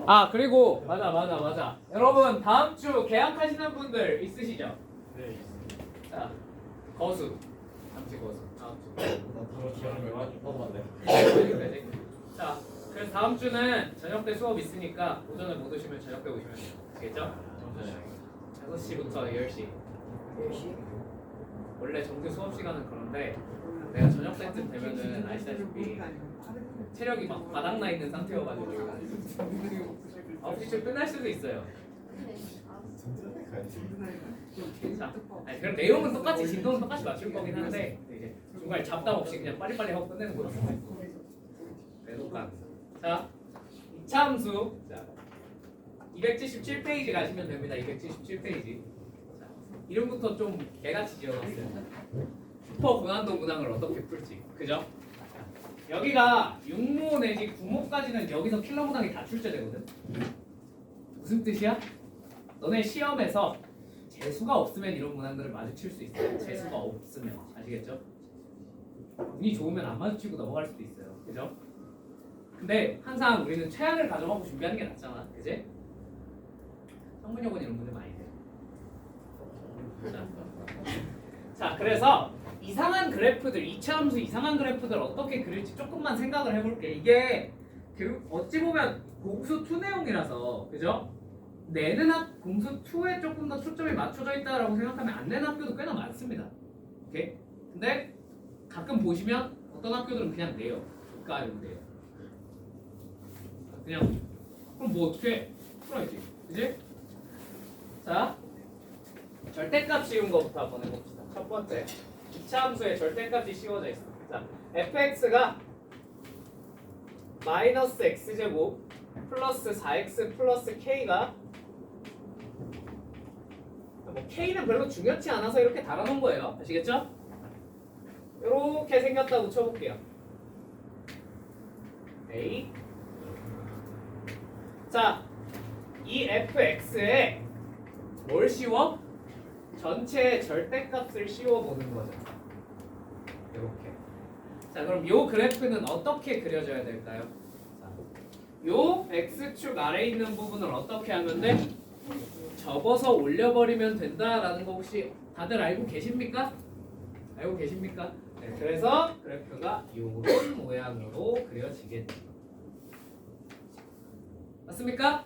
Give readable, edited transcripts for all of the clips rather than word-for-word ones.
아 그리고 맞아. 여러분 다음 주 계약하시는 분들 있으시죠? 네, 있습니다. 자 거수 잠시 거수 다음 주. 바로 기억을 맞네. 그지? 자 그래서 다음 주는 저녁 때 수업 있으니까 오전에 못 오시면 저녁 때 오시면 돼요. 아시겠죠? 5시부터 10시. 10시? 원래 정규 수업 시간은 그런데 내가 저녁 때쯤 되면은 아시다시피 체력이 막 바닥나 있는 상태여가지고 9시쯤 끝날 수도 있어요. 자, 아니, 그럼 내용은 똑같이 진도는 똑같이 맞출 거긴 한데 이제 중간에 잡담 없이 그냥 빨리빨리 하고 끝내는 거죠. 매독감. 자, 이차함수. 자, 277페이지 가시면 됩니다. 277페이지. 자, 이름부터 좀 개같이 지어놨어요. 슈퍼 고난도 문항을 어떻게 풀지, 그죠? 자, 여기가 6모 내지 9모까지는 여기서 킬러 문항이 다 출제되거든. 무슨 뜻이야? 너네 시험에서 재수가 없으면 이런 문항들을 마주칠 수 있어요. 재수가 없으면 아시겠죠? 운이 좋으면 안 마주치고 넘어갈 수도 있어요. 그죠? 근데 항상 우리는 최악을 가정하고 준비하는 게 낫잖아. 그지? 성분여고 이런 문제 많이 돼. 자, 그래서 이상한 그래프들, 이차함수 이상한 그래프들 어떻게 그릴지 조금만 생각을 해볼게. 이게 어찌 보면 공수 2 내용이라서, 그죠? 내는 공수 2에 조금 더 초점이 맞춰져 있다라고 생각하면 안 내는 학교도 꽤나 많습니다. 오케이? 근데 가끔 보시면 어떤 학교들은 그냥 내요. 국가로 내요. 그냥 그럼 뭐 어떻게 풀어야지, 그지? 자, 절대값 씌운 거부터 한번 해봅시다. 첫 번째, 이차함수의 절대값이 씌워져 있어. 자, fx가 마이너스 x제곱 플러스 4x 플러스 k가 뭐 k는 별로 중요치 않아서 이렇게 달아놓은 거예요. 아시겠죠? 이렇게 생겼다고 쳐볼게요. A. 자, 이 fx에 뭘 씌워? 전체의 절대값을 씌워보는 거죠. 이렇게. 자, 그럼 요 그래프는 어떻게 그려져야 될까요? 자, 요 x축 아래에 있는 부분을 어떻게 하면 돼? 접어서 올려버리면 된다라는 거 혹시 다들 알고 계십니까? 알고 계십니까? 네, 그래서 그래프가 요런 모양으로 그려지겠죠. 맞습니까?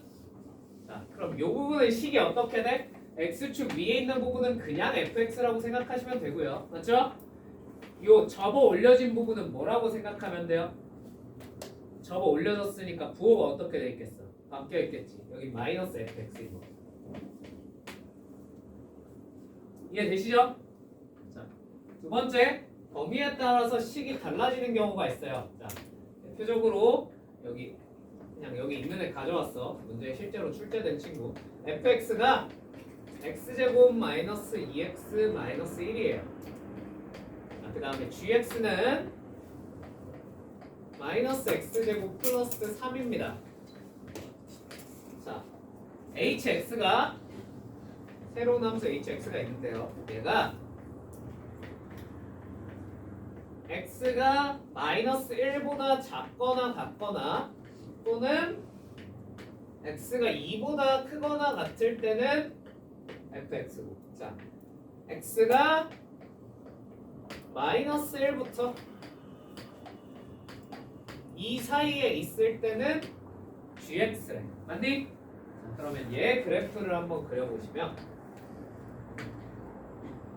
자, 그럼 요 부분의 식이 어떻게 돼? x축 위에 있는 부분은 그냥 fx라고 생각하시면 되고요. 맞죠? 요 접어 올려진 부분은 뭐라고 생각하면 돼요? 접어 올려졌으니까 부호가 어떻게 돼 있겠어? 바뀌어 있겠지. 여기 마이너스 fx인 거. 이해되시죠? 자, 두 번째, 범위에 따라서 식이 달라지는 경우가 있어요. 자, 대표적으로 여기 그냥 여기 있는 애 가져왔어. 문제에 실제로 출제된 친구. fx가 x제곱 마이너스 2x 마이너스 1이에요. 그 다음에 gx는 마이너스 x제곱 플러스 3입니다. 자, hx가 새로운 함수 hx가 있는데요. 얘가 x가 마이너스 1보다 작거나 같거나 또는 x가 2보다 크거나 같을 때는 fx고, 자, x가 마이너스 1부터 2 사이에 있을 때는 gx래. 맞니? 자, 그러면 얘 그래프를 한번 그려보시면,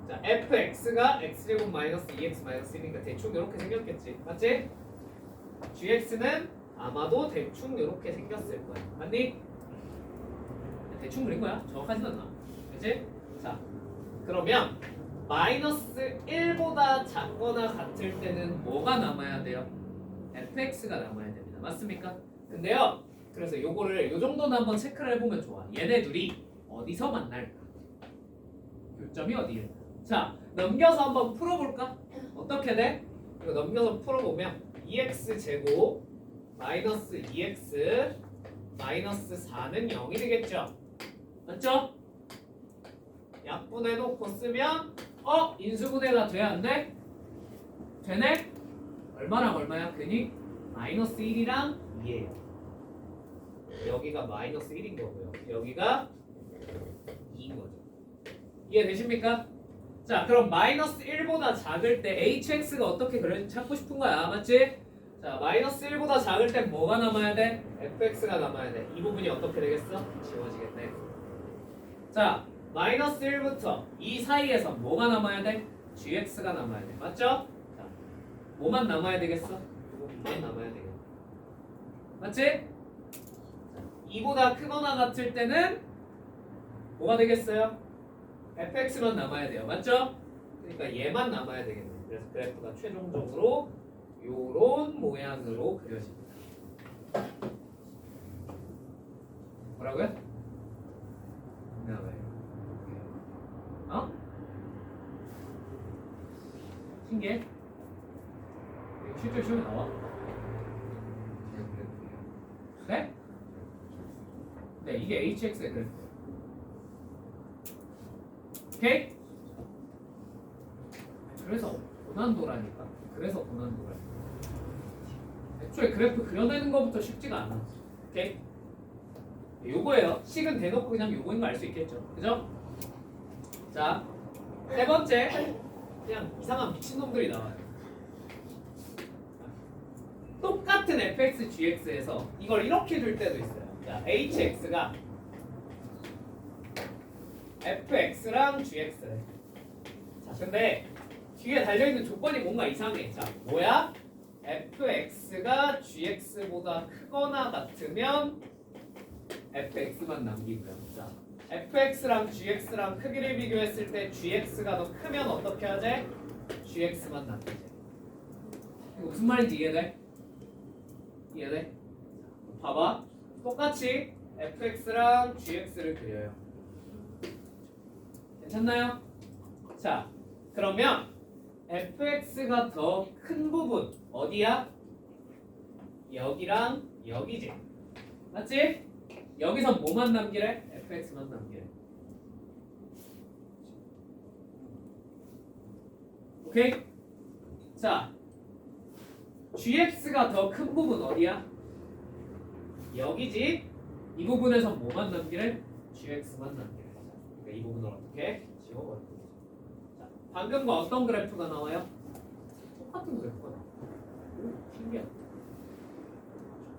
자, fx가 x제곱 마이너스 2x 마이너스 1이니까 대충 이렇게 생겼겠지. 맞지? gx는 아마도 대충 이렇게 생겼을 거야. 맞니? 대충 그린 거야. 정확하진 않아. 그치? 자, 그러면 마이너스 1보다 작거나 같을 때는 뭐가 남아야 돼요? fx가 남아야 됩니다. 맞습니까? 근데요, 그래서 요거를 요 정도는 한번 체크를 해보면 좋아. 얘네 둘이 어디서 만날까? 교점이 어디일까? 자, 넘겨서 한번 풀어볼까? 어떻게 돼? 이거 넘겨서 풀어보면 2x 제곱 마이너스 2x 마이너스 4는 0이 되겠죠? 맞죠? 약분해놓고 쓰면 인수분해가 돼야 안 돼? 되네? 얼마랑 얼마야? 그니 마이너스 1이랑 2예요. 여기가 마이너스 1인 거고요. 여기가 2인 거죠. 이해되십니까? 자, 그럼 마이너스 1보다 작을 때 hx가 어떻게 찾고 싶은 거야, 맞지? 자, 마이너스 1보다 작을 땐 뭐가 남아야 돼? fx가 남아야 돼. 이 부분이 어떻게 되겠어? 지워지겠네. 자, 마이너스 1부터 이 사이에서 뭐가 남아야 돼? gx가 남아야 돼. 맞죠? 자, 뭐만 남아야 되겠어? 이거만 남아야 되겠네. 맞지? 2보다 크거나 같을 때는 뭐가 되겠어요? fx만 남아야 돼요. 맞죠? 그러니까 얘만 남아야 되겠네. 그래서 그래프가 최종적으로 요런 모양으로 그려집니다. 뭐라고요? 네. 어? 신기해? 이거 실제 시험에 나와? 네? 네, 이게 hx의 그래프. 오케이? 그래서 고난도라니까. 그래서 고난도라니까. 애초에 그래프 그려내는 것부터 쉽지가 않아. 오케이? 요거예요. 식은 대놓고 그냥 요거인 거 알 수 있겠죠. 그죠? 자, 세 번째. 그냥 이상한 미친놈들이 나와요. 똑같은 fx, gx에서 이걸 이렇게 줄 때도 있어요. 자, hx가 fx랑 gx. 자, 근데 뒤에 달려있는 조건이 뭔가 이상해. 자, 뭐야? fx가 gx보다 크거나 같으면 fx만 남기고요. 자, fx랑 gx랑 크기를 비교했을 때 gx가 더 크면 어떻게 하지? gx만 남기지. 이거 무슨 말인지 이해돼? 이해돼? 봐봐. 똑같이 fx랑 gx를 그려요. 괜찮나요? 자, 그러면 fx가 더 큰 부분 어디야? 여기랑 여기지. 맞지? 여기서 뭐만 남기래? fx만 남기래. 오케이? 자, gx가 더 큰 부분 어디야? 여기지. 이 부분에서 뭐만 남기래? gx만 남기래. 그러니까 이 부분을 어떻게? 지워버리는 거죠. 자, 방금과 어떤 그래프가 나와요? 똑같은 그래프가 나와요. 오, 신기하다.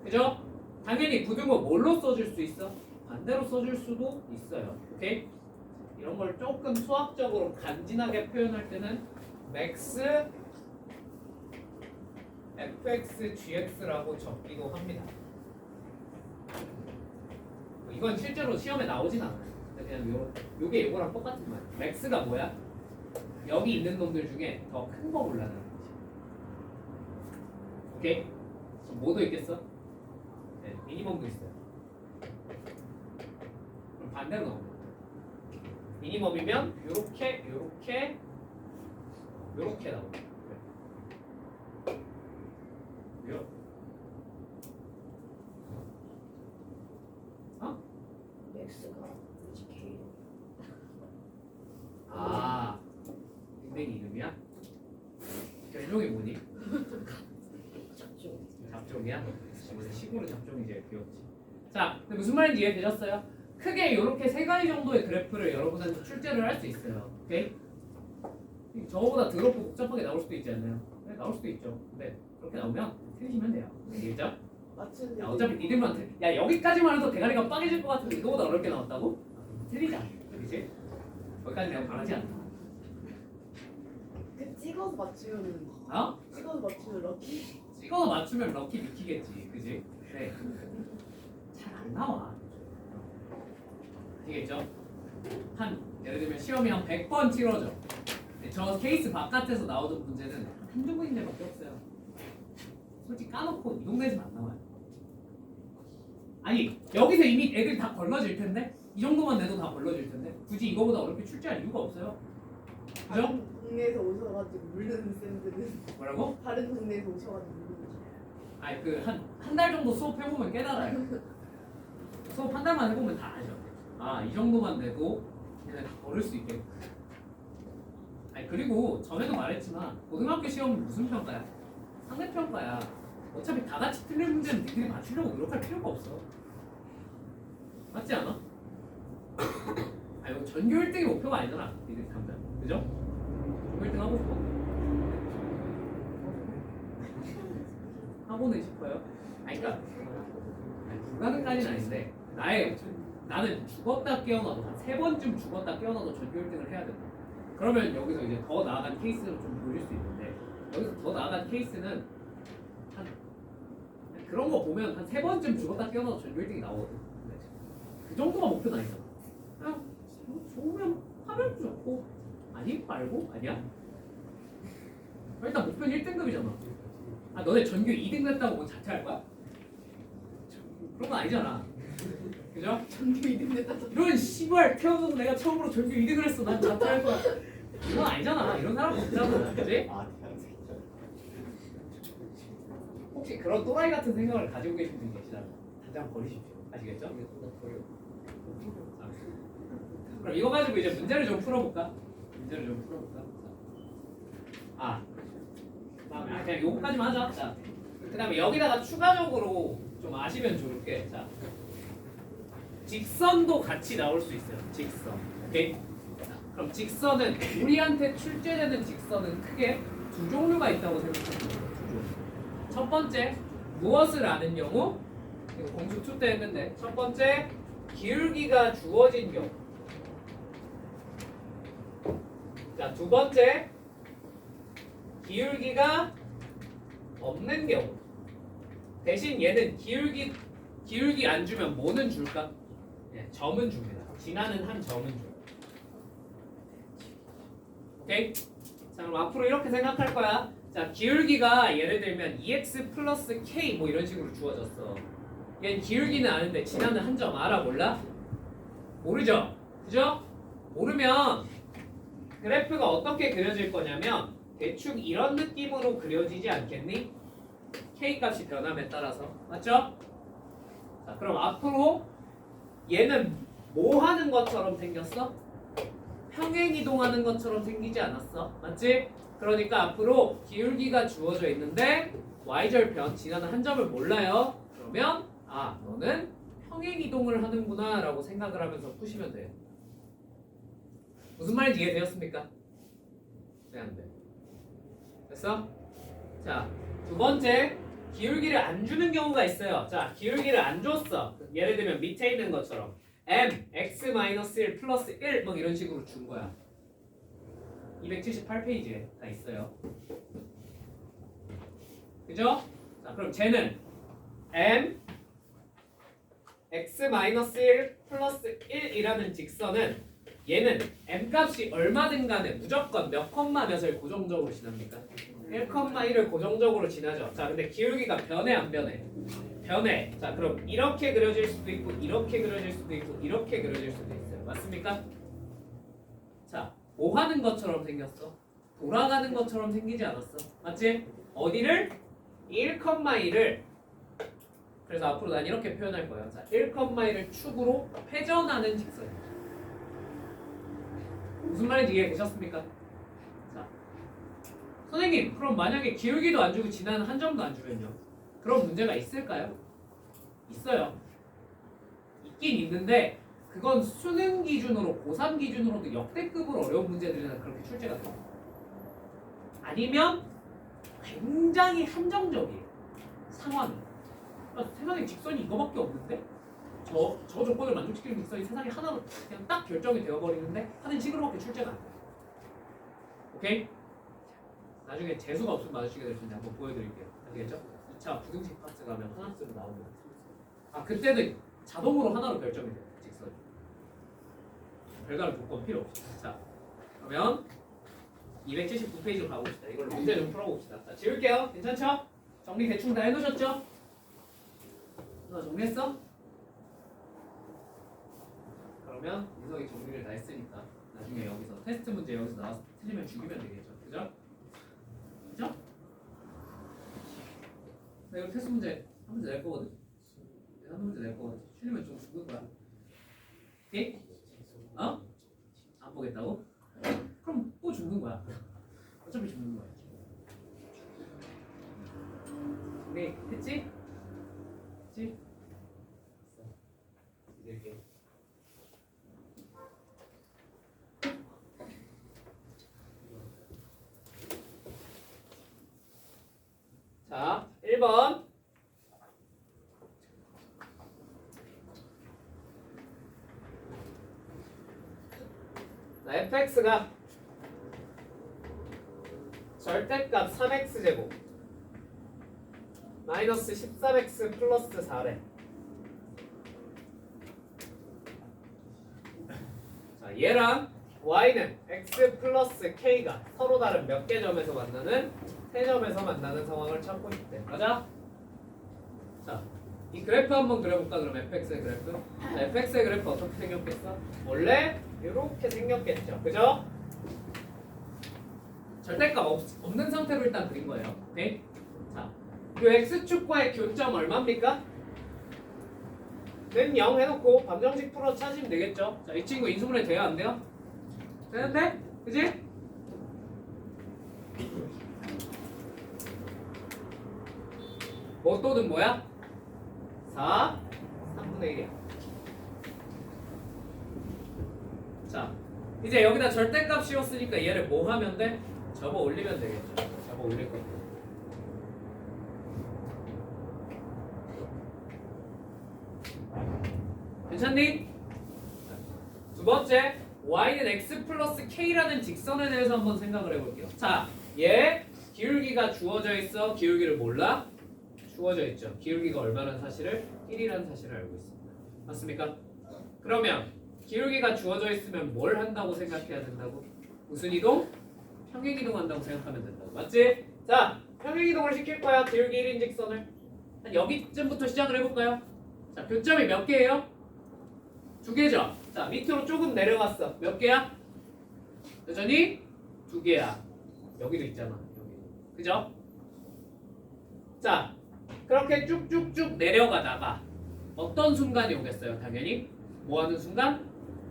그죠? 당연히 부등호 뭘로 써줄 수 있어? 반대로 써줄 수도 있어요. 오케이? 이런 걸 조금 수학적으로 간지나게 표현할 때는 max fx gx라고 적기도 합니다. 이건 실제로 시험에 나오진 않아요. 그냥 요게 요거랑 똑같은 말이에요. max가 뭐야? 여기 있는 놈들 중에 더 큰 거 골라내는 거지. 오케이? 뭐도 있겠어? 네, 미니멈도 있어요. 그럼 반대로 나옵니다. 미니멈이면 요렇게 나옵니다. 왜요? 어? 맥스가 K. 아, 닉네임 이름이야? 별명이 뭐니? 작죠. 잡종이야? 시골의 잡종이 제일 귀엽지. 자, 근데 무슨 말인지 이해되셨어요? 크게 이렇게 세 가지 정도의 그래프를 여러분한테 출제를 할 수 있어요. 오케이? 저거보다 더럽고 복잡하게 나올 수도 있지 않나요? 네, 나올 수도 있죠. 근데 그렇게 나오면 틀리시면 돼요. 알겠죠? 맞추는. 야, 어차피 니들만 야, 여기까지만 해도 대가리가 빵해질 것 같은데 이거보다 어렵게 나왔다고? 틀리잖아. 그치? 거기까지 내가 바라지 않다. 그 찍어서 맞추면. 어? 찍어서 맞추면 럭키. 찍어서 맞추면 럭키 미키겠지. 그지? 네. 잘 안 나와. 아시겠죠? 예를 들면 시험이 한 100번 치러져. 근데 저 케이스 바깥에서 나오던 문제는 한두 번인데밖에 없어요. 솔직히 까놓고 이 동네에서는 안 나와요. 아니, 여기서 이미 애들 다 걸러질 텐데? 이 정도만 내도 다 걸러질 텐데? 굳이 이거보다 어렵게 출제할 이유가 없어요. 그죠? 다른 동네에서 오셔가지고 모르는 쌤들은. 뭐라고? 다른 동네에서 오셔가지고 모르는. 아니 그 한 달 정도 수업해보면 깨달아요. 수업 한 달만 해보면 다 아죠. 아, 이 정도만 내도 얘네 다 걸을 수 있겠다. 아니 그리고 전에도 말했지만 고등학교 시험은 무슨 평가야? 상대평가야. 어차피 다 같이 틀린 문제는 니들이 맞추려고 노력할 필요가 없어. 맞지 않아? 아니 뭐 전교 1등이 목표가 아니잖아. 니들 당장. 그죠? 전교 1등 하고 싶어? 하고는 싶어요. 아니 그러니까 불가능까지는 아닌데 나는 죽었다 깨어나도 한 3번쯤 죽었다 깨어나도 전교 1등을 해야 된다. 그러면 여기서 이제 더 나아간 케이스를 좀 보여줄 수 있는데 여기서 더 나아간 케이스는 한 그런 거 보면 한 3번쯤 죽었다 깨어나도 전교 1등이 나오거든. 근데 그 정도가 목표는 아니잖아. 그냥 좋으면 하면 좋고 아니 말고 아니야? 일단 목표는 1등급이잖아. 아 너네 전교 2등 됐다고 뭐 자퇴할 거야? 그런 건 아니잖아. 그죠? 전교 2등 됐다. 이런 씨발 태어나서 내가 처음으로 전교 2등을 했어. 난 자퇴할 거야. 이건 아니잖아. 이런 사람 없잖아. 그지? 아 태양색. 혹시 그런 또라이 같은 생각을 가지고 계신 분이 계시다면 당장 버리십시오. 아시겠죠? 그럼 이거 가지고 이제 문제를 좀 풀어볼까? 그냥 요거까지만 하자. 자, 그 다음에 여기다가 추가적으로 좀 아시면 좋을 게, 자, 직선도 같이 나올 수 있어요. 직선. 오케이? 자, 그럼 직선은 우리한테 출제되는 직선은 크게 두 종류가 있다고 생각하시면 돼요. 두 종류. 첫 번째, 무엇을 아는 경우? 이거 공수 2 때 했는데, 첫 번째, 기울기가 주어진 경우. 자, 두 번째, 기울기가 없는 경우. 대신 얘는 기울기 안 주면 뭐는 줄까? 네, 점은 줍니다. 지나는 한 점은 줘요. 오케이? 자, 그럼 앞으로 이렇게 생각할 거야. 자, 기울기가 예를 들면 2x 플러스 k 뭐 이런 식으로 주어졌어. 얘는 기울기는 아는데 지나는 한 점 알아 몰라? 모르죠? 그죠? 모르면 그래프가 어떻게 그려질 거냐면 대충 이런 느낌으로 그려지지 않겠니? k 값이 변함에 따라서. 맞죠? 자, 그럼 앞으로 얘는 뭐 하는 것처럼 생겼어? 평행 이동하는 것처럼 생기지 않았어? 맞지? 그러니까 앞으로 기울기가 주어져 있는데 y절편 지나는 한 점을 몰라요. 그러면 아, 너는 평행 이동을 하는구나 라고 생각을 하면서 푸시면 돼요. 무슨 말인지 이해되었습니까? 네, 안 돼. 됐어? 자, 두 번째, 기울기를 안 주는 경우가 있어요. 자, 기울기를 안 줬어. 예를 들면 밑에 있는 것처럼 m, x-1 플러스 1 뭐 이런 식으로 준 거야. 278페이지에 다 있어요. 그죠? 자, 그럼 쟤는 m, x-1 플러스 1이라는 직선은 얘는 m 값이 얼마든 간에 무조건 몇 컴마 몇을 고정적으로 지납니까? 1,1을 고정적으로 지나죠. 자, 근데 기울기가 변해 안 변해? 변해. 자, 그럼 이렇게 그려질 수도 있고 이렇게 그려질 수도 있고 이렇게 그려질 수도 있어요. 맞습니까? 자, 뭐 하는 것처럼 생겼어? 돌아가는 것처럼 생기지 않았어? 맞지? 어디를? 1,1을 그래서 앞으로 난 이렇게 표현할 거예요. 자, 1,1을 축으로 회전하는 직선이에요. 무슨 말인지 이해되셨습니까? 자, 선생님, 그럼 만약에 기울기도 안 주고 지나는 한 점도 안 주면요? 그런 문제가 있을까요? 있어요. 있긴 있는데 그건 수능 기준으로 고3 기준으로도 역대급으로 어려운 문제들이나 그렇게 출제가 돼요. 아니면 굉장히 한정적이에요. 상황이. 그러니까 세상에 직선이 이거밖에 없는데 저 조건을 만족시키는 직선이 세상에 하나로 그냥 딱 결정이 되어버리는데 하는 식으로밖에 출제가 안 돼요. 오케이? 나중에 재수가 없으면 맞으시게 될 텐데 한번 보여드릴게요. 아시겠죠? 2차 부등식 파트 가면 하나쯤 나옵니다. 아, 그때는 자동으로 하나로 결정이 돼요. 직선이. 별다른 조건 필요 없이. 자, 그러면 279페이지로 가봅시다. 이걸로 문제 좀 풀어봅시다. 자, 지울게요. 괜찮죠? 정리 대충 다 해놓으셨죠? 너 정리했어? 그러면 민석이 정리를 다 했으니까 나중에 여기서 테스트 문제 여기서 나와서 틀리면 죽이면 되겠죠. 그죠? 그죠? 나 이거 테스트 문제 한 문제 낼 거거든. 한 문제 낼 거거든. 틀리면 좀 죽는 거야. 오케이? 어? 안 보겠다고? 그럼 또 죽는 거야. 어차피 죽는 거야. 네, 했지? 했지? 이제 이게. 자, 1번. 자, fx가 절대값 3x제곱 마이너스 13x 플러스 4래. 자, 얘랑 y는 x 플러스 k가 서로 다른 몇 개 점에서 만나는 세 점에서 만나는 상황을 찾고 싶대. 맞아? 자, 이 그래프 한번 그려볼까? 그럼 fx의 그래프. 자, fx의 그래프 어떻게 생겼겠어? 원래 이렇게 생겼겠죠. 그죠? 절대값 없는 상태로 일단 그린 거예요. 오케이? 자, 이 x축과의 교점 얼마입니까? 는 0 해놓고 방정식 풀어 찾으면 되겠죠. 자, 이 친구 인수분해 돼요? 안 돼요? 되는데? 그지? 뭐 또는 뭐야? 4, 3분의 1이야. 자, 이제 여기다 절대값 씌웠으니까 얘를 뭐 하면 돼? 접어 올리면 되겠죠. 접어 올릴 겁니다. 괜찮니? 두 번째, y는 x 플러스 k라는 직선에 대해서 한번 생각을 해볼게요. 자, 얘 기울기가 주어져 있어. 기울기를 몰라? 주어져 있죠. 기울기가 얼마라는 사실을 1이라는 사실을 알고 있습니다. 맞습니까? 그러면 기울기가 주어져 있으면 뭘 한다고 생각해야 된다고? 무슨 이동? 평행 이동한다고 생각하면 된다고. 맞지? 자, 평행 이동을 시킬 거야. 기울기 1인 직선을. 한 여기쯤부터 시작을 해볼까요? 자, 교점이 몇 개예요? 2개죠? 자, 밑으로 조금 내려갔어. 몇 개야? 여전히 2개야. 여기도 있잖아. 여기. 그죠? 자, 그렇게 쭉쭉쭉 내려가다가 어떤 순간이 오겠어요? 당연히 뭐 하는 순간?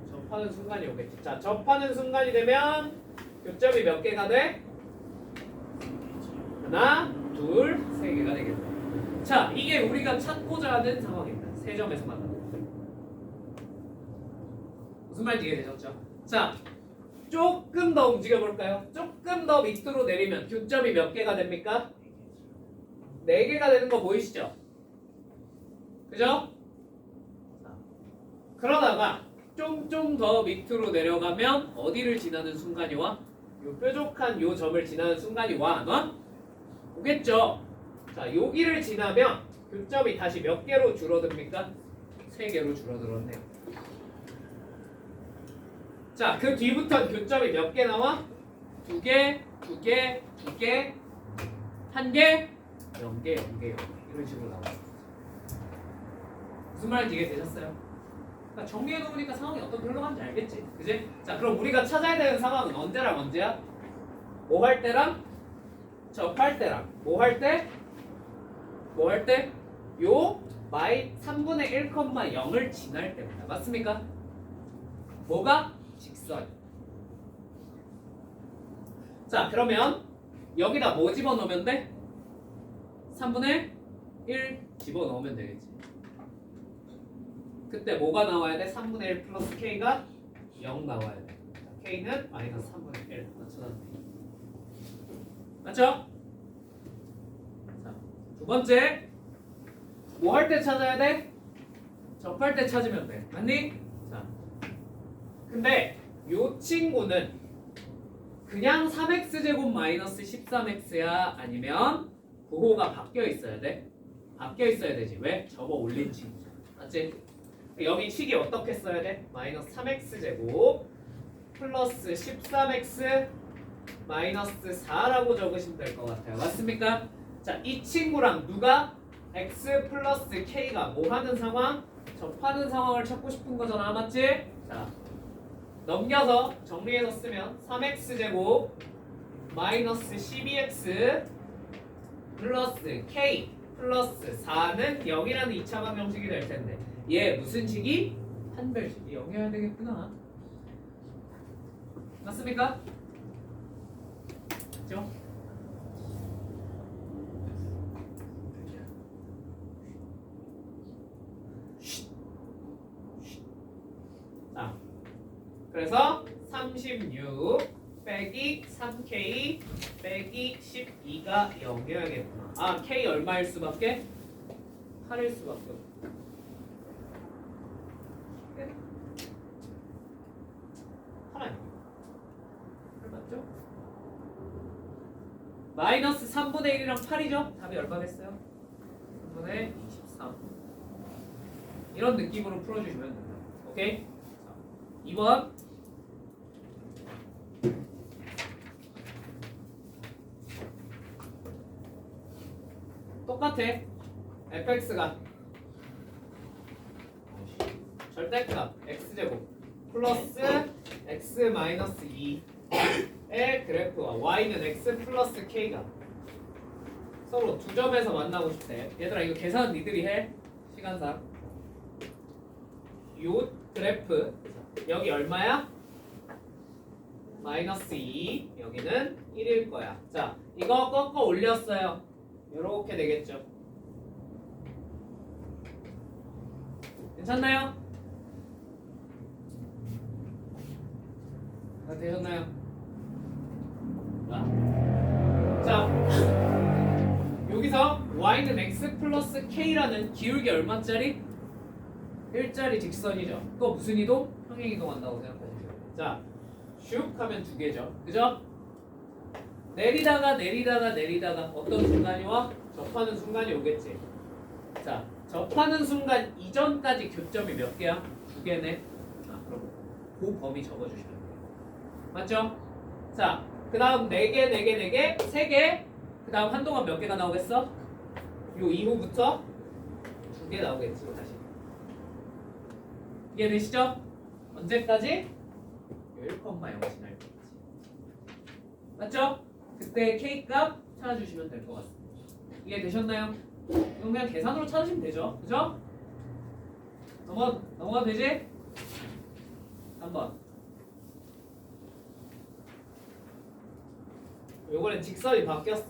접하는 순간이 오겠지. 자, 접하는 순간이 되면 교점이 몇 개가 돼? 하나, 둘, 세 개가 되겠다. 자, 이게 우리가 찾고자 하는 상황입니다. 세 점에서 만나는. 무슨 말인지 이해되셨죠? 자, 조금 더 움직여 볼까요? 조금 더 밑으로 내리면 교점이 몇 개가 됩니까? 4개가 되는 거 보이시죠? 그죠? 자, 그러다가 좀 더 밑으로 내려가면 어디를 지나는 순간이 와? 요 뾰족한 요 점을 지나는 순간이 와? 안 와? 오겠죠? 자, 여기를 지나면 교점이 다시 몇 개로 줄어듭니까? 3개로 줄어들었네요. 자, 그 뒤부터 교점이 몇 개 나와? 2개, 2개, 2개, 1개, 0개, 0개, 0개 이런 식으로 나와요. 무슨 말인지 이해되셨어요? 그러니까 정리해놓으니까 상황이 어떤 흘러가는지 알겠지? 그지? 자, 그럼 우리가 찾아야 되는 상황은 언제랑 언제야? 뭐 할 때랑 접할 때랑 뭐 할 때? 뭐 할 때? 요 마이 3분의 1,0을 지날 때입니다. 맞습니까? 뭐가? 직선. 자, 그러면 여기다 뭐 집어넣으면 돼? 3분의 1 집어넣으면 되겠지. 그때 뭐가 나와야 돼? 3분의 1 플러스 k가 0 나와야 돼. k는 마이너스 3분의 1 맞춰놨네. 맞죠? 자, 두 번째 뭐 할 때 찾아야 돼? 접할 때 찾으면 돼. 맞니? 자, 근데 요 친구는 그냥 3x제곱 마이너스 13x야? 아니면 부호가 바뀌어 있어야 돼? 바뀌어 있어야 되지. 왜? 접어 올린 친구. 맞지? 여기 식이 어떻게 써야 돼? 마이너스 3x제곱 플러스 13x 마이너스 4라고 적으시면 될 것 같아요. 맞습니까? 자, 이 친구랑 누가 x 플러스 k가 뭐 하는 상황? 접하는 상황을 찾고 싶은 거잖아. 맞지? 자, 넘겨서 정리해서 쓰면 3x제곱 마이너스 12x 플러스 k 플러스 4는 0이라는 2차 방정식이 될 텐데 얘 무슨 식이? 판별식이 0이어야 되겠구나. 맞습니까? 그죠? 그래서 36 빼기 3K 빼기 12가 0이어야겠구나. 아, K 얼마일 수밖에? 8일 수밖에 없어. 하나요. 맞죠? 마이너스 3분의 1이랑 8이죠? 답이 얼마 됐어요? 3분의 23. 이런 느낌으로 풀어주시면 됩니다. 오케이? 자, 2번. 똑같아. fx가 절대값 x제곱 플러스 x 마이너스 2의 그래프와 y는 x 플러스 k가 서로 두 점에서 만나고 싶대. 얘들아 이거 계산 니들이 해. 시간상. 요 그래프 여기 얼마야? 마이너스 2 여기는 1일 거야. 자 이거 꺾어 올렸어요. 요렇게 되겠죠. 괜찮나요? 다 되셨나요? 자 여기서 y는 x 플러스 k라는 기울기 얼마짜리? 1짜리 직선이죠. 그거 무슨 이동? 평행 이동한다고 생각하시죠. 자, 슉 하면 두 개죠. 그죠? 내리다가 어떤 순간이 와? 접하는 순간이 오겠지. 자, 접하는 순간 이전까지 교점이 몇 개야? 두 개네. 아, 그럼 그 범위 적어주시면 돼요. 맞죠? 자, 그 다음 4개, 3개. 그 다음 한동안 몇 개가 나오겠어? 요 이후부터 2개 나오겠지. 다시. 이해되시죠? 언제까지? 1,0 지날 때까지. 맞죠? 그때 K값 찾아주시면 될 것 같습니다. 이해되셨나요? 이건 그냥 계산으로 찾으시면 되죠. 그죠? 넘어가도 되지? 3번. 요번엔 직선이 바뀌었어.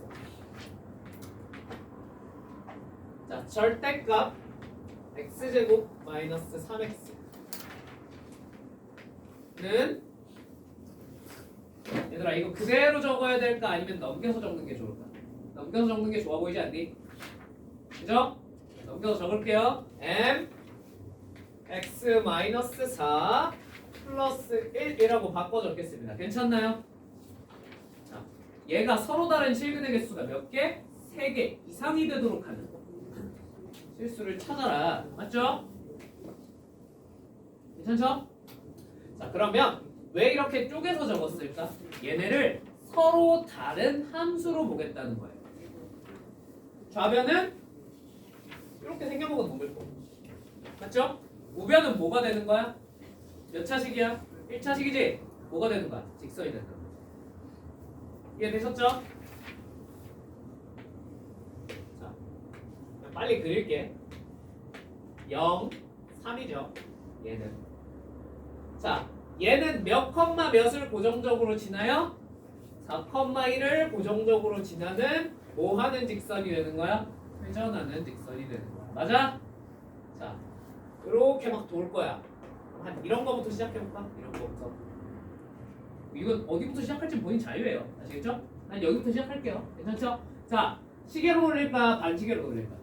자, 절대값 x제곱 마이너스 3x는 얘들아 이거 그대로 적어야 될까 아니면 넘겨서 적는 게 좋을까? 넘겨서 적는 게 좋아 보이지 않니? 그죠? 넘겨서 적을게요. m x 마이너스 4 플러스 1이라고 바꿔 적겠습니다. 괜찮나요? 자, 얘가 서로 다른 실근의 개수가 몇 개? 3개 이상이 되도록 하는 실수를 찾아라. 맞죠? 괜찮죠? 자, 그러면 왜 이렇게 쪼개서 적었을까? 얘네를 서로 다른 함수로 보겠다는 거예요. 좌변은 이렇게 생겨먹은 동글동. 맞죠? 우변은 뭐가 되는 거야? 몇 차식이야? 1차식이지? 뭐가 되는 거야? 직선이 되는 거야. 이해되셨죠? 자, 빨리 그릴게. 0, 3이죠. 얘는. 자, 얘는 몇 컴마 몇을 고정적으로 지나요? 4,1을 고정적으로 지나는 뭐 하는 직선이 되는 거야? 회전하는 직선이 되는 거야. 맞아? 자, 이렇게 막 돌 거야. 한 이런 거부터 시작해볼까? 이런 거부터. 이건 어디부터 시작할지 본인 자유예요. 아시겠죠? 난 여기부터 시작할게요. 괜찮죠? 자, 시계로 돌릴까? 반시계로 돌릴까?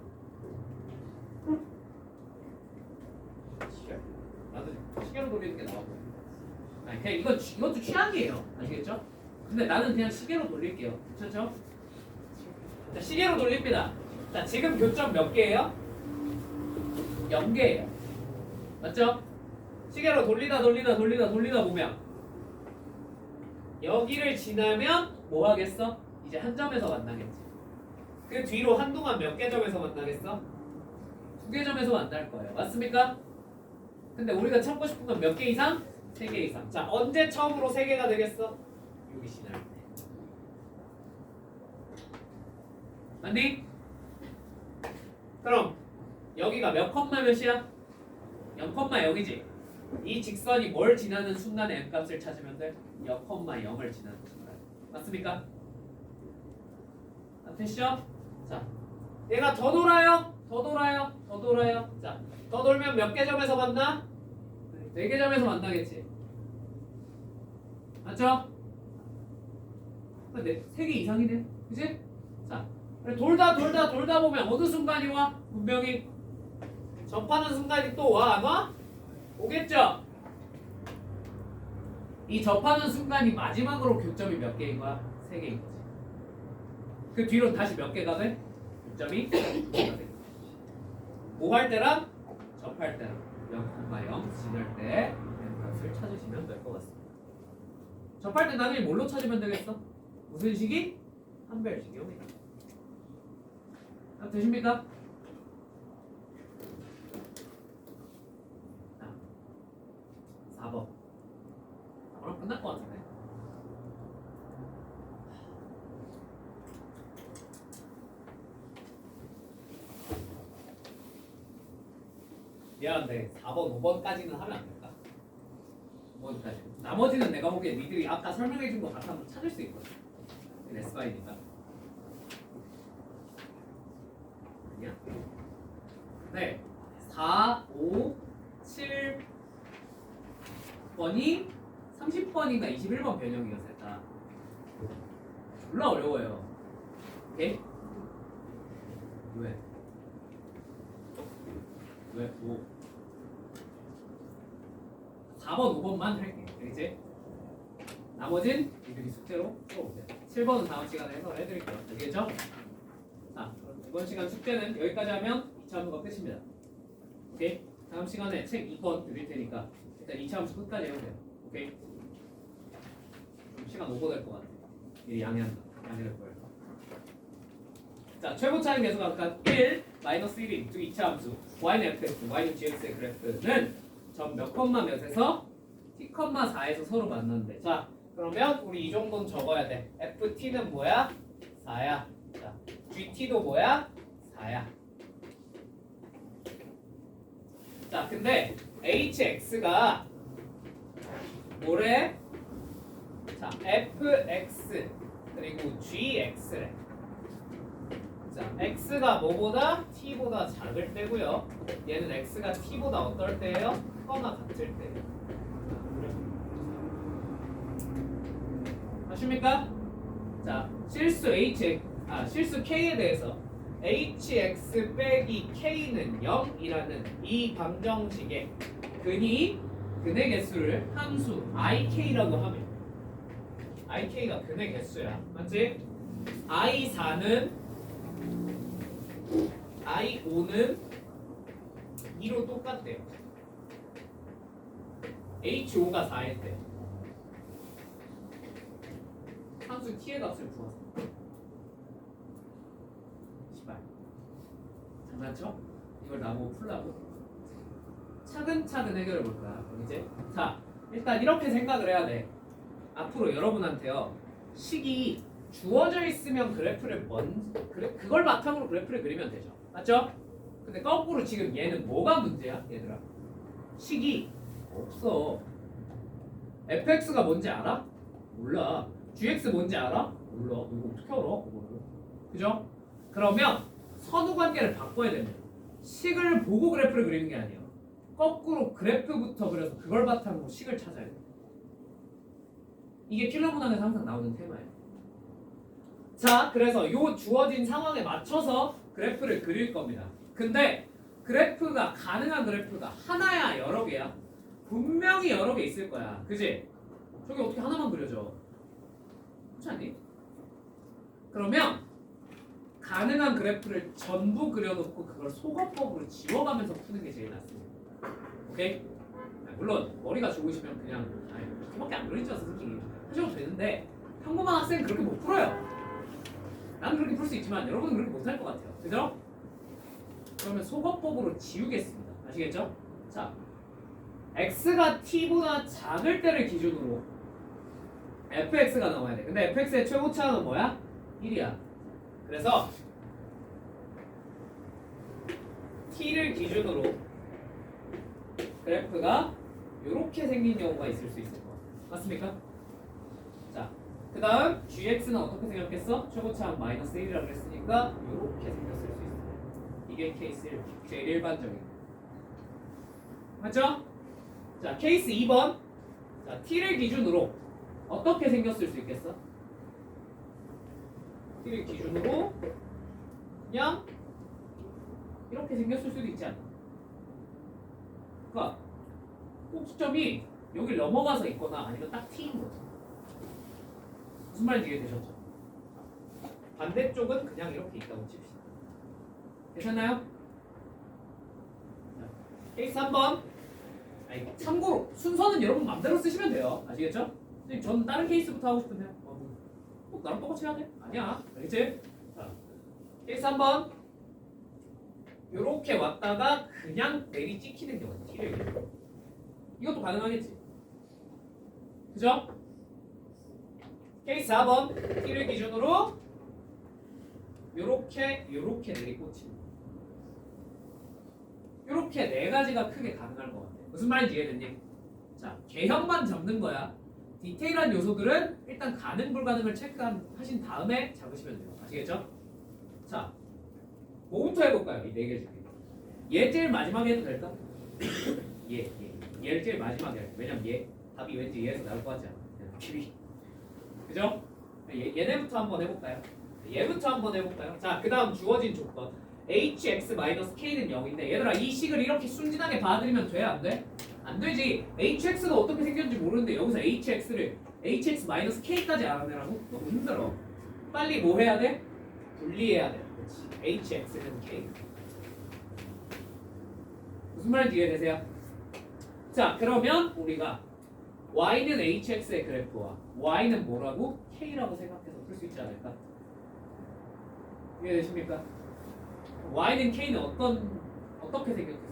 나도 시계로 돌리는 게 나아 보여. 아니, 그냥 이것도 취향이에요. 아시겠죠? 근데 나는 그냥 시계로 돌릴게요. 괜찮죠? 자, 시계로 돌립니다. 자, 지금 교점 몇 개예요? 0개예요. 맞죠? 시계로 돌리다 보면 여기를 지나면 뭐 하겠어? 이제 한 점에서 만나겠지. 그 뒤로 한동안 몇 개 점에서 만나겠어? 2개 점에서 만날 거예요. 맞습니까? 근데 우리가 찾고 싶은 건 몇 개 이상? 3개 이상. 자, 언제 처음으로 3개가 되겠어? 여기 지날 때. 맞니? 그럼 여기가 몇 컴마 몇이야? 0,0이지. 이 직선이 뭘 지나는 순간에 m값을 찾으면 돼? 0,0을 지나는 순간. 맞습니까? 됐죠? 자, 얘가 더 돌아요. 자, 더 돌면 몇 개 점에서 만나? 4개 점에서 만나겠지. 맞죠? 근데 3개 이상이네. 그치? 자, 돌다 보면 어느 순간이 와? 분명히 접하는 순간이 또 와, 안 와? 오겠죠? 이 접하는 순간이 마지막으로 교점이 몇 개인 거야? 3개인 거지. 그 뒤로 다시 몇 개가 돼? 교점이 2개가 돼. 뭐 할 때랑 접할 때랑 0,0 지날 때 값을 찾으시면 될 것 같습니다. 접할 때 당연히 뭘로 찾으면 되겠어? 무슨 식이? 한별식이 옵니다. 다 되십니까? 자, 4번. 4번은 끝날 것 같은데. 미안한데 4번, 5번까지는 하면 안 될까? 5번까지. 나머지는 내가 보기에 니들이 아까 설명해준 거 바탕으로 찾을 수 있거든. 레스파이니까. 아니야? 네. 4, 5, 7번이 30번인가 21번 변형이었을까? 졸라 어려워요. 오케이? 왜? 왜? 뭐? 4번, 5번만 할게. 이제 나머진 이들이 숙제로 풀어보세요. 7번은 다음 시간에 해설해드릴게요. 아시겠죠? 자, 그럼 이번 시간 숙제는 여기까지 하면 2차 함수가 끝입니다. 오케이? 다음 시간에 책 2번 드릴 테니까 일단 2차 함수 끝까지 해보세요. 오케이? 그럼 시간 오버될 것 같아. 미리 양해할 거예요. 자, 최고 차는 계속 아까 1, 마이너스 1이 2차 함수 y는 fx, y는 gx의 그래프는 점 몇 컴마 몇에서 t 컴마 4에서 서로 만났는데, 자 그러면 우리 이 정도는 적어야 돼. ft는 뭐야? 4야. 자, gt도 뭐야? 4야. 자, 근데 hx가 뭐래? 자, fx 그리고 gx래. 자, x가 뭐보다 t보다 작을 때고요. 얘는 x가 t보다 어떨 때예요? 크거나 같을 때예요. 아십니까? 자, 실수 k에 대해서 hx 빼기 k는 0이라는 이 방정식의 근의 개수를 함수 ik라고 하면, ik가 근의 개수야. 맞지? i4는 i5는 2로 똑같대요. h5가 4일 때 함수 t의 값을 구하세요. 시발 장난쳐? 이걸 나보고 풀라고? 차근차근 해결해 볼 거야. 이제 자, 일단 이렇게 생각을 해야 돼. 앞으로 여러분한테요, 식이 주어져 있으면 그래프를 그걸 바탕으로 그래프를 그리면 되죠. 맞죠? 근데 거꾸로 지금 얘는 뭐가 문제야, 얘들아? 식이 없어. fx가 뭔지 알아? 몰라. gx 뭔지 알아? 몰라. 이거 어떻게 알아? 그거를. 그죠? 그러면 선후 관계를 바꿔야 됩니다. 식을 보고 그래프를 그리는 게 아니에요. 거꾸로 그래프부터 그려서 그걸 바탕으로 식을 찾아야 돼요. 이게 킬러 문항에서 항상 나오는 테마예요. 자, 그래서 요 주어진 상황에 맞춰서 그래프를 그릴 겁니다. 근데 그래프가, 가능한 그래프가 하나야 여러 개야? 분명히 여러 개 있을 거야. 그지? 저기 어떻게 하나만 그려져? 그렇지 않니? 그러면 가능한 그래프를 전부 그려놓고 그걸 소거법으로 지워가면서 푸는 게 제일 낫습니다. 오케이? 물론 머리가 좋으시면 그냥 그렇게밖에 안 그리죠, 솔직히. 하셔도 되는데 평범한 학생은 그렇게 못 풀어요. 나는 그렇게 풀 수 있지만 여러분은 그렇게 못할 것 같아요. 그죠? 그러면 소거법으로 지우겠습니다. 아시겠죠? 자, x가 t보다 작을 때를 기준으로 fx가 나와야 돼. 근데 fx의 최고차는 뭐야? 1이야. 그래서 t를 기준으로 그래프가 이렇게 생긴 경우가 있을 수 있을 것 같아요. 맞습니까? 자, 그 다음 gx는 어떻게 생겼겠어? 최고차는 마이너스 1이라고 했으니까 이렇게 생겼을 수 있어요. 이게 케이스 1, 제일 일반적인. 맞죠? 자, 케이스 2번. 자, t를 기준으로 어떻게 생겼을 수 있겠어? t를 기준으로 그냥 이렇게 생겼을 수도 있지 않나? 그러니까 꼭지점이 여기 넘어가서 있거나 아니면 딱 t인 거죠. 무슨 말인지 이해되셨죠? 반대쪽은 그냥 이렇게 있다고 칩시다. 괜찮나요? 자, 케이스 3번. 아니, 참고로 순서는 여러분 맘대로 쓰시면 돼요. 아시겠죠? 근데 저는 다른 케이스부터 하고 싶은데요. 꼭 나랑 똑같이 해야 돼? 아니야. 알겠지? 자, 케이스 3번. 요렇게 왔다가 그냥 내리 찍히는 경우 T를 이것도 가능하겠지? 그죠? 케이스 4번 T를 기준으로 요렇게 내리 꽂히는 요렇게 네 가지가 크게 가능할 것 같아. 무슨 말인지 이해됐니? 자, 개형만 잡는 거야. 디테일한 요소들은 일단 가능 불가능을 체크하신 다음에 잡으시면 돼요. 아시겠죠? 자, 뭐부터 해볼까요? 이 네 개 중에. 얘 제일 마지막에 해도 될까? 얘를 제일 마지막에 할게요. 왜냐면 얘 답이 왠지 얘에서 나올 것 같지 않아? 느낌이. 그죠? 얘네부터 한번 해볼까요? 얘부터 한번 해볼까요? 자, 그 다음 주어진 조건 hx-k는 0인데 얘들아 이 식을 이렇게 순진하게 봐드리면 돼? 안 돼? 안 되지. hx가 어떻게 생겼는지 모르는데 여기서 hx를 hx-k까지 알아내라고? 너무 힘들어. 빨리 뭐 해야 돼? 분리해야 돼. 그렇지. hx는 k. 무슨 말인지 이해되세요? 자, 그러면 우리가 y는 hx의 그래프와 y는 뭐라고? k라고 생각해서 풀 수 있지 않을까? 이해되십니까? y는 k는 어떻게 생겼겠어요?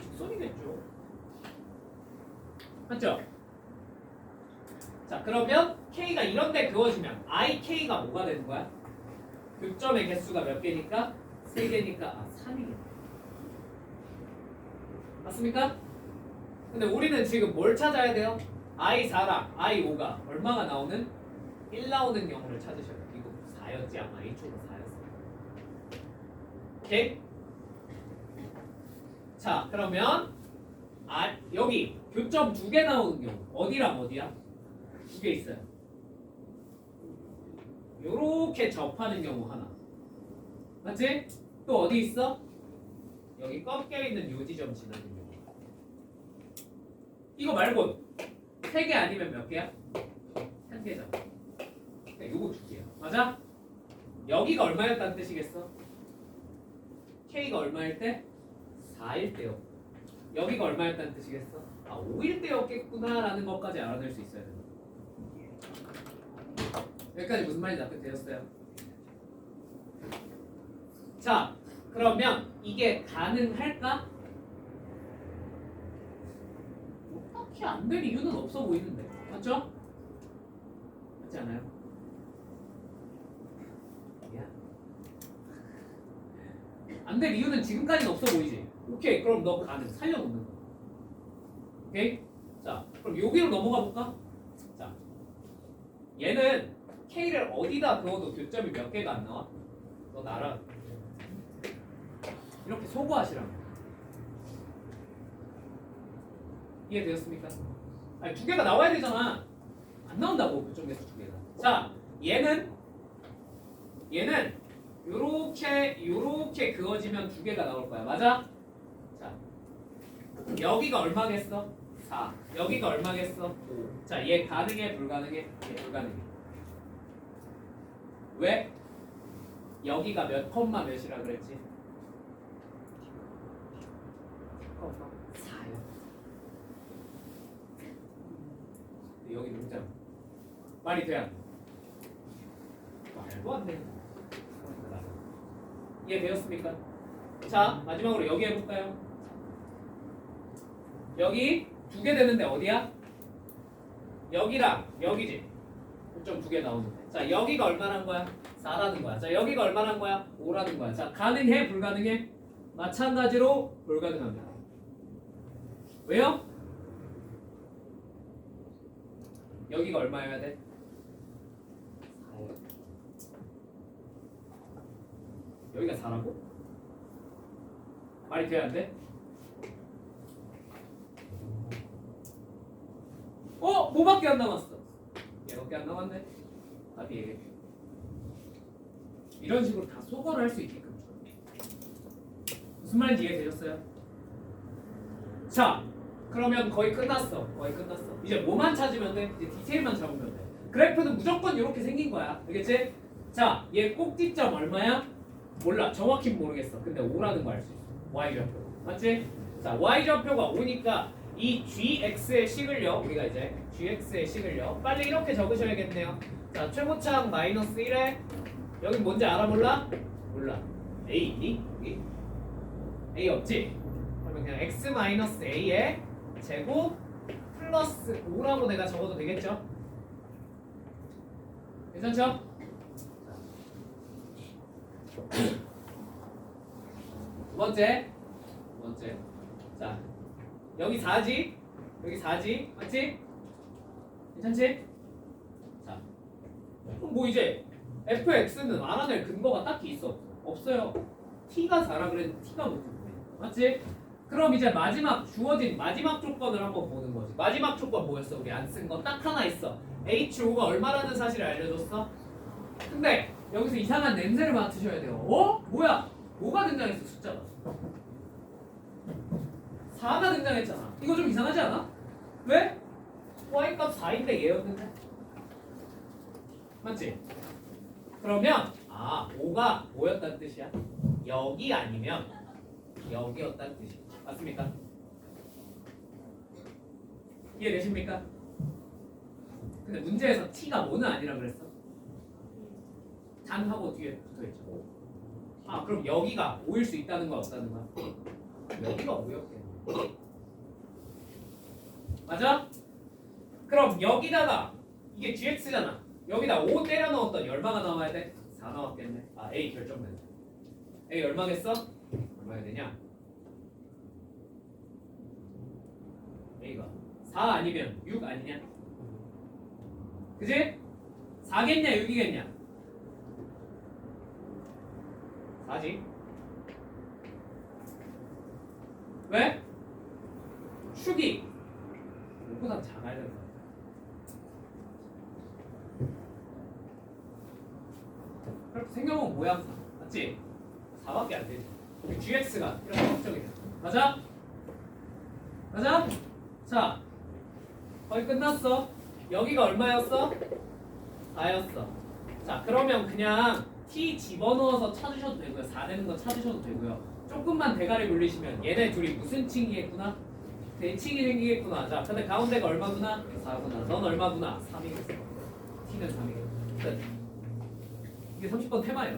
직선이겠죠. 맞죠? 자, 그러면 k가 이런데 그어지면 ik가 뭐가 되는 거야? 교점의 개수가 몇 개니까? 3개니까 3이겠다. 맞습니까? 근데 우리는 지금 뭘 찾아야 돼요? i4랑 i5가 얼마가 나오는? 1 나오는 경우를 찾으셔야 돼요. 이거 4였지? 아마 H쪽은 4였어요. 오케이? 자, 그러면 여기 교점 2개 나오는 경우 어디랑 어디야? 2개 있어요. 요렇게 접하는 경우 하나. 맞지? 또 어디 있어? 여기 꺾여 있는 요 지점 지나는 경우. 이거 말고 3개 아니면 몇 개야? 1개잖아. 그러니까 요거 2개야. 맞아? 여기가 얼마였다는 뜻이겠어? K가 얼마일 때? 4일 때였고 여기가 얼마였다는 뜻이겠어? 5일 때였겠구나 라는 것까지 알아낼 수 있어야 된다. 여기까지 무슨 말인지 납득되셨어요? 자, 그러면 이게 가능할까? 딱히 안 될 이유는 없어 보이는데 맞죠? 맞지 않아요? 안 될 이유는 지금까지는 없어 보이지? 오케이, 그럼 너 가능 살려놓는 거. 오케이? 자, 그럼 여기로 넘어가 볼까? 자, 얘는 K를 어디다 그어도 교점이 몇 개가 안 나와? 너 나랑 이렇게 소거하시라고. 이해되었습니까? 아니 2개가 나와야 되잖아. 안 나온다고 교점 개수 2개가. 자, 얘는 요렇게 그어지면 2개가 나올 거야. 맞아? 자, 여기가 얼마겠어? 4. 여기가 얼마겠어? 5. 자, 얘 가능해? 불가능해? 얘 불가능해. 왜? 여기가 몇 컴마 몇이라 그랬지? 4요. 여기 문자 말이 돼? 말도 안 돼. 이해되었습니까? 자, 마지막으로 여기 해볼까요? 여기 2개 되는데 어디야? 여기랑 여기지. 좀 2개 나오는데. 자, 여기가 얼마란 거야? 4라는 거야. 자, 여기가 얼마란 거야? 5라는 거야. 자, 가능해? 불가능해? 마찬가지로 불가능합니다. 왜요? 여기가 얼마여야 돼? 4요. 여기가 4라고? 말이 돼야 안 돼? 뭐밖에 안 남았어? 몇 개 안 남았네. 답이 이런 식으로 다 소거를 할 수 있게끔 줘. 무슨 말인지 이해되셨어요? 자, 그러면 거의 끝났어. 거의 끝났어. 이제 뭐만 찾으면 돼? 이제 디테일만 잡으면 돼. 그래프는 무조건 이렇게 생긴 거야. 알겠지? 자, 얘 꼭지점 얼마야? 몰라. 정확히는 모르겠어. 근데 5라는 거 알 수 있어. y좌표. 맞지? 자, y좌표가 5니까 이 gx의 식을요. 우리가 이제 gx의 식을요. 빨리 이렇게 적으셔야겠네요. 자, 최고차항 마이너스 1에 여기 뭔지 알아 몰라? 몰라. a 있니? 여기? a 없지? 그러면 그냥 x 마이너스 a의 제곱 플러스 5라고 내가 적어도 되겠죠? 괜찮죠? 두 번째. 자, 여기 4지? 여기 4지? 맞지? 괜찮지? 자, 그럼 뭐 이제 fx는 알아낼 근거가 딱히 있어? 없어요. t가 4라 그랬는데 t가 못 듣네. 맞지? 그럼 이제 마지막 주어진 마지막 조건을 한번 보는 거지. 마지막 조건 뭐였어? 우리 안 쓴 거 딱 하나 있어. h5가 얼마라는 사실을 알려줬어? 근데 여기서 이상한 냄새를 맡으셔야 돼요. 어? 뭐야? 뭐가 등장했어? 숫자가 4가 등장했잖아. 이거 좀 이상하지 않아? 왜? y값 4인데 얘였는데? 맞지? 그러면 5가 뭐였다는 뜻이야? 여기 아니면 여기였다는 뜻이야. 맞습니까? 이해되십니까? 근데 문제에서 t가 뭐는 아니라 그랬어? 단하고 뒤에 붙어있죠. 그럼 여기가 5일 수 있다는 거 없다는 거야? 여기가 5였겠네. 맞아? 그럼 여기다가 이게 gx잖아. 여기다 5 때려 넣었더니 얼마가 나와야 돼? 4 나왔겠네. a 결정된다. a 얼마겠어? 얼마야 되냐? a가 4 아니면 6 아니냐? 그지? 4겠냐 6이겠냐? 4지? 왜? 축이 5보다 작아야 된다. 그렇게 생겨보면 모양상 맞지? 4밖에 안 되지. 우리 gx가 이렇게 확정이 돼. 맞아? 맞아? 자, 거의 끝났어. 여기가 얼마였어? 4였어. 자, 그러면 그냥 t 집어넣어서 찾으셔도 되고요. 4 되는 거 찾으셔도 되고요. 조금만 대가리 굴리시면 얘네 둘이 무슨 칭이겠구나? 대칭이 생기겠구나. 자, 근데 가운데가 얼마구나? 4구나. 넌 얼마구나? 3이겠어. t는 3이겠어. 끝. 이게 30번 테마예요.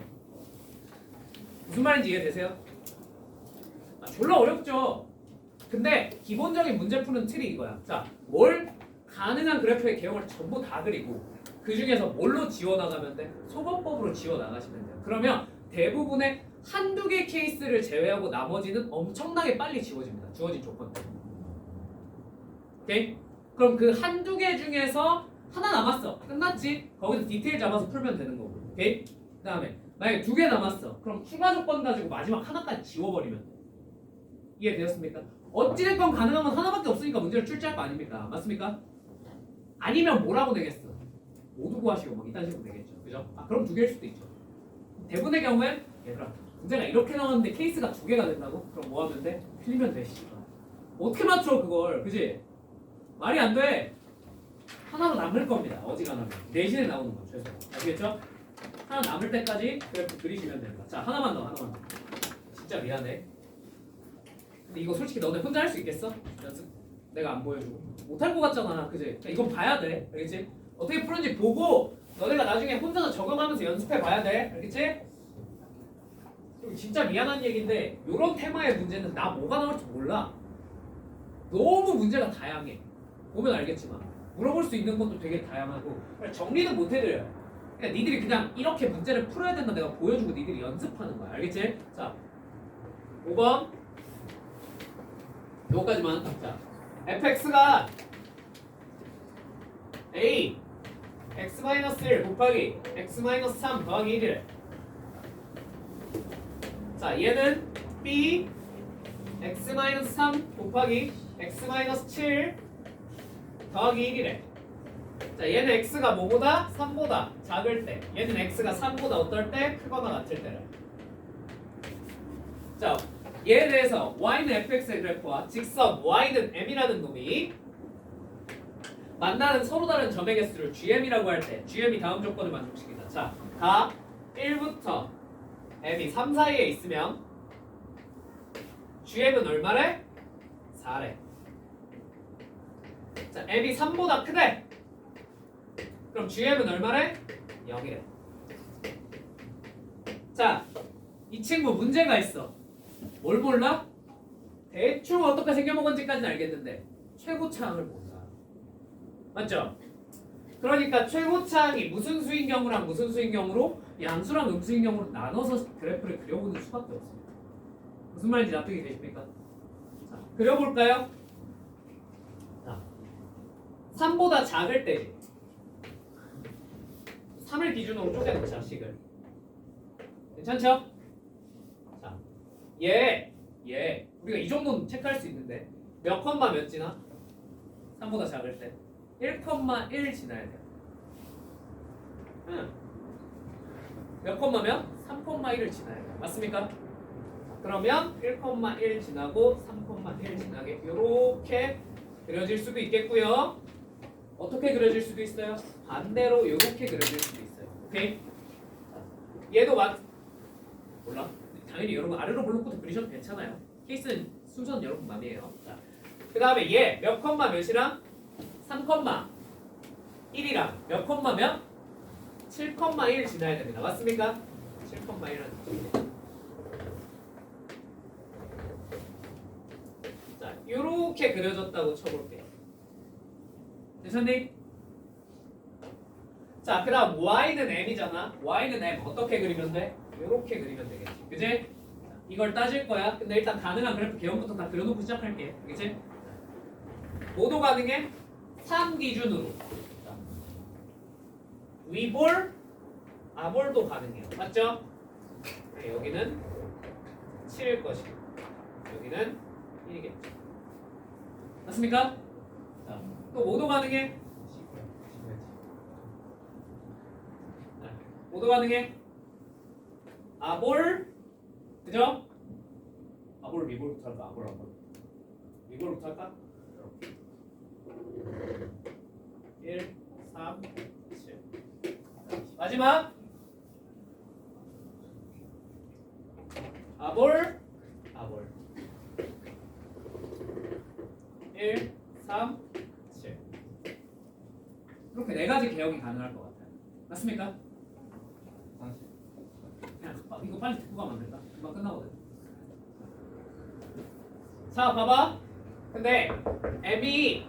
무슨 말인지 이해되세요? 졸라 어렵죠? 근데 기본적인 문제 푸는 틀이 이거야. 자, 뭘 가능한 그래프의 개형을 전부 다 그리고 그 중에서 뭘로 지워나가면 돼? 소거법으로 지워나가시면 돼요. 그러면 대부분의 한두 개 케이스를 제외하고 나머지는 엄청나게 빨리 지워집니다. 주어진 조건들. 오케이? 그럼 그 한두 개 중에서 하나 남았어. 끝났지? 거기서 디테일 잡아서 풀면 되는 거고. 오케이? 그 다음에 만약에 2개 남았어. 그럼 추가 조건 가지고 마지막 하나까지 지워버리면 돼. 이해되셨습니까? 어찌됐건 가능한 건 하나밖에 없으니까 문제를 출제할 거 아닙니까? 맞습니까? 아니면 뭐라고 되겠어? 모두 구하시고 막 이딴 식으로 되겠죠. 그죠? 그럼 2개일 수도 있죠. 대부분의 경우엔 얘들아 문제가 이렇게 나왔는데 케이스가 2개가 된다고? 그럼 뭐 하면 돼? 틀리면 돼. 어떻게 맞춰 그걸? 그지? 말이 안 돼. 하나로 남을 겁니다. 어지간하면. 내신에 나오는 거 최소. 아시겠죠? 하나 남을 때까지 그래프 그리시면 됩니다. 자, 하나만 더. 진짜 미안해. 근데 이거 솔직히 너네 혼자 할 수 있겠어? 연습? 내가 안 보여주고. 못할 것 같잖아. 그지? 그러니까 이건 봐야 돼. 알겠지? 어떻게 푸는지 보고 너네가 나중에 혼자서 적용하면서 연습해 봐야 돼. 알겠지? 그리고 진짜 미안한 얘기인데 이런 테마의 문제는 나 뭐가 나올지 몰라. 너무 문제가 다양해. 보면 알겠지만 물어볼 수 있는 것도 되게 다양하고 정리는 못 해드려요. 그러니까 니들이 그냥 이렇게 문제를 풀어야 된다 내가 보여주고 니들이 연습하는 거야. 알겠지? 자, 5번 요거까지만. 자, fx가 a x-1 곱하기 x-3 더하기 1이래. 자, 얘는 b x-3 곱하기 x-7 더하기 1이래. 자, 얘는 x가 뭐보다 3보다 작을 때, 얘는 x가 3보다 어떨 때 크거나 같을 때를. 자, 얘에 대해서 y는 fx의 그래프와 직선 y는 m이라는 놈이 만나는 서로 다른 점의 개수를 gm이라고 할 때 gm이 다음 조건을 만족시킨다. 자, 가 1부터 m이 3 사이에 있으면 gm은 얼마래? 4래. 자, m이 3보다 크대. 그럼 gm은 얼마래? 0이래. 자, 이 친구 문제가 있어. 뭘 몰라? 대충 어떻게 생겨먹은지까지는 알겠는데 최고차항을 몰라. 맞죠? 그러니까 최고차항이 무슨 수인 경우랑 무슨 수인 경우로 양수랑 음수인 경우로 나눠서 그래프를 그려보는 수밖에 없습니다. 무슨 말인지 납득이 되십니까? 자, 그려볼까요? 자, 3보다 작을 때지. 3을 기준으로 쪼개놓자 식을. 괜찮죠? 자, 얘 우리가 이 정도는 체크할 수 있는데 몇 컴마 몇 지나? 3보다 작을 때 1,1 지나야 돼요. 몇 컴마면? 3,1을 지나야 돼요. 맞습니까? 그러면 1,1 지나고 3,1 지나게 이렇게 그려질 수도 있겠고요. 어떻게 그려질 수도 있어요? 반대로 이렇게 그려질 수도 있어요. 오케이? 얘도 몰라? 당연히 여러분 아래로 블록부터 그리셔도 괜찮아요. 케이스는 순서는 여러분 맘이에요. 자, 그 다음에 얘 몇 컴마 몇이랑 3,1이랑 몇 컴마면 7,1 지나야 됩니다. 맞습니까? 7,1은 자, 요렇게 그려졌다고 쳐볼게요. 괜찮니? 자, 그 다음 y는 m이잖아. y는 m 어떻게 그리면 돼? 요렇게 그리면 되겠지. 그지? 이걸 따질 거야. 근데 일단 가능한 그래프 개형부터 다 그려놓고 시작할게. 그치? 모두 가능해? 3 기준으로. 자, 위볼, 아볼도 가능해요. 맞죠? 네, 여기는 7일 것이고 여기는 1이겠죠. 맞습니까? 자, 또 모두 가능해? 자, 모두 가능해? 아볼, 그죠? 아볼, 위볼부터 할까? 아볼. 위볼부터 할까? 1, 3, 7. 마지막 아볼 1, 3, 7. 이렇게 네 가지 개혁이 가능할 것 같아요. 맞습니까? 그냥 이거 빨리 듣고 가면 안 될까? 금방 끝나거든. 자, 봐봐. 근데 m이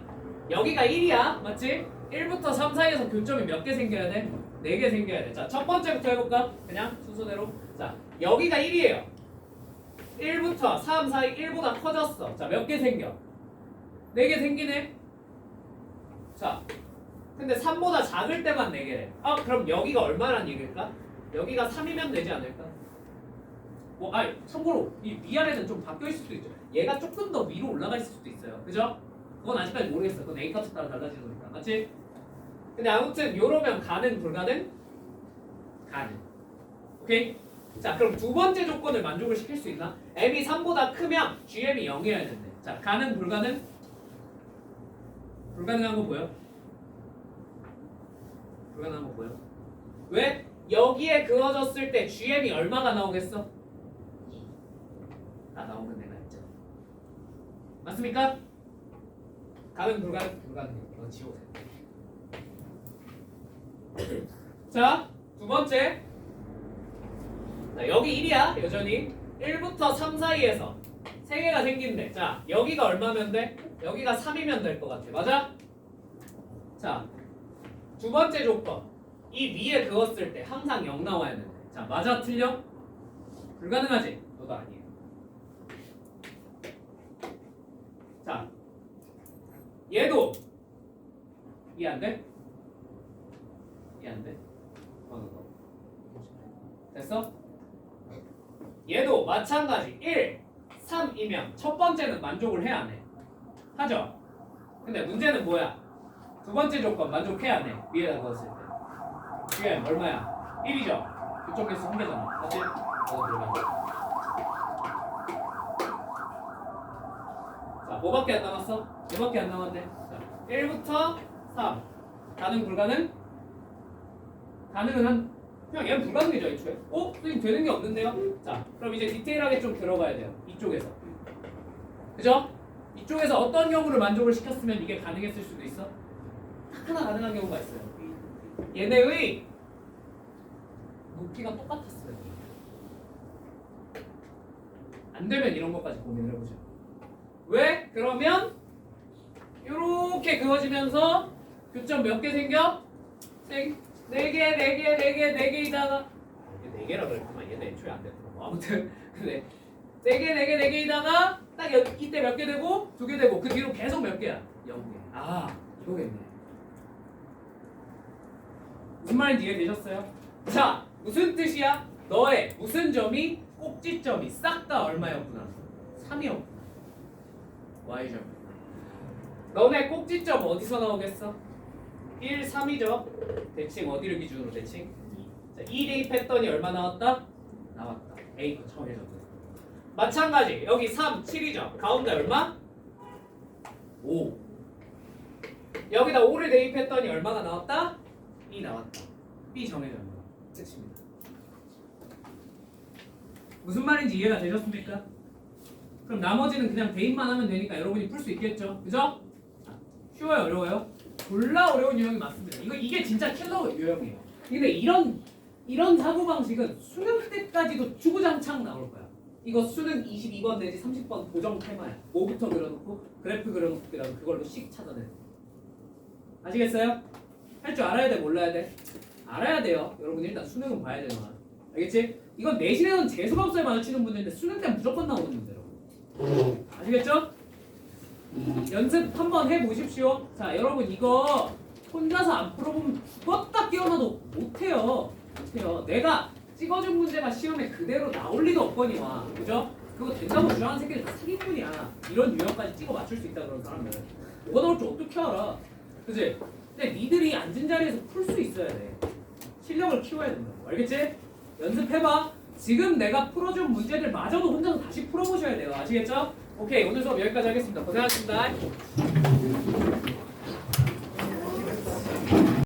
여기가 1이야. 맞지? 1부터 3 사이에서 교점이 몇 개 생겨야 돼? 4개 생겨야 돼. 자, 첫 번째부터 해볼까? 그냥 순서대로. 자, 여기가 1이에요. 1부터 3 사이 1보다 커졌어. 자, 몇 개 생겨? 4개 생기네. 자, 근데 3보다 작을 때만 4개래. 아, 그럼 여기가 얼마란 얘기일까? 여기가 3이면 되지 않을까? 뭐, 참고로 이 위아래는 좀 바뀌어 있을 수도 있죠. 얘가 조금 더 위로 올라가 있을 수도 있어요. 그죠? 그건 아직까지 모르겠어. 그건 A 값에 따라 달라지는 거니까. 맞지? 근데 아무튼 요러면 가능, 불가능? 가능. 오케이? 자, 그럼 두 번째 조건을 만족을 시킬 수 있나? m이 3보다 크면 gm이 0이어야 된대. 자, 가능, 불가능? 불가능한 거 보여? 불가능한 거 보여? 왜? 여기에 그어졌을 때 gm이 얼마가 나오겠어? 나오면 내가 있죠. 맞습니까? 가능, 불가능? 불가능해요. 이건 지우세요. 자, 두 번째. 자, 여기 1이야. 여전히 1부터 3 사이에서 3개가 생긴대. 자, 여기가 얼마면 돼? 여기가 3이면 될 것 같아. 맞아? 자, 두 번째 조건. 이 위에 그었을 때 항상 0 나와야 되는데. 자, 맞아? 틀려? 불가능하지? 너도 아니에요. 자, 얘도 이해 안 돼? 이해 안 돼? 됐어? 얘도 마찬가지 1, 3이면 첫 번째는 만족을 해 안 해? 하죠? 근데 문제는 뭐야? 두 번째 조건 만족해 안 해? 위에다 넣었을 때. QM 얼마야? 1이죠. 그쪽 개수 한 개잖아. 맞지? 들어가. 자, 뭐밖에 안 남았어? 뭐밖에 안 남았대? 자, 1부터 3. 가능 불가능? 가능은 한 그냥 얘는 불가능이죠 애초에. 선생님 되는 게 없는데요? 자, 그럼 이제 디테일하게 좀 들어가야 돼요. 이쪽에서. 그죠? 이쪽에서 어떤 경우를 만족을 시켰으면 이게 가능했을 수도 있어? 딱 하나 가능한 경우가 있어요. 얘네의 높이가 똑같았어요. 안 되면 이런 것까지 고민을 해보죠. 왜? 그러면 이렇게 그어지면서 교점 몇 개 생겨? 4개이다가 4개라 그랬구만. 얘는 애초에 안 됐더라고. 아무튼 근데 4개이다가 딱 이때 몇 개 되고 2개 되고 그 뒤로 계속 몇 개야? 0개. 이거겠네. 무슨 말인지 이해되셨어요? 자, 무슨 뜻이야? 너의 무슨 점이 꼭지점이 싹 다 얼마였구나? 3이었구나. Y점. 너네 꼭지점 어디서 나오겠어? 1, 3이죠. 대칭 어디를 기준으로 대칭? 자, 2 대입했더니 얼마 나왔다? 나왔다. A 거 처음 해줬네. 마찬가지 여기 3, 7이죠. 가운데 얼마? 5. 여기다 5를 대입했더니 얼마가 나왔다? 2 나왔다. B 정해졌네. 끝입니다. 무슨 말인지 이해가 되셨습니까? 그럼 나머지는 그냥 대입만 하면 되니까 여러분이 풀 수 있겠죠? 그죠? 쉬워요? 어려워요? 졸라 어려운 유형이 맞습니다. 이게 진짜 킬러 유형이에요. 근데 이런 사고방식은 수능 때까지도 주구장창 나올 거야. 이거 수능 22번 내지 30번 고정 테마야. 뭐부터 그려놓고 그래프 그려놓고 그걸로 씩 찾아내. 아시겠어요? 할 줄 알아야 돼? 몰라야 돼? 알아야 돼요. 여러분 일단 수능은 봐야 되잖아. 알겠지? 이건 내신에는 재수가 없어야 마주치는 문제인데 수능 때는 무조건 나오는 문제라고. 아시겠죠? 연습 한번 해보십시오. 자, 여러분 이거 혼자서 안 풀어보면 죽었다 깨어나도 못해요. 내가 찍어준 문제가 시험에 그대로 나올 리가 없거니와. 그죠? 그거 된다고 주장하는 새끼들 다 사기꾼이야. 이런 유형까지 찍어 맞출 수 있다 그런 사람들. 뭐가 나올 줄 어떻게 알아? 그지? 근데 니들이 앉은 자리에서 풀 수 있어야 돼. 실력을 키워야 된다고. 알겠지? 연습해봐. 지금 내가 풀어준 문제들 마저도 혼자서 다시 풀어보셔야 돼요. 아시겠죠? 오케이, 오늘 수업 여기까지 하겠습니다. 고생하셨습니다.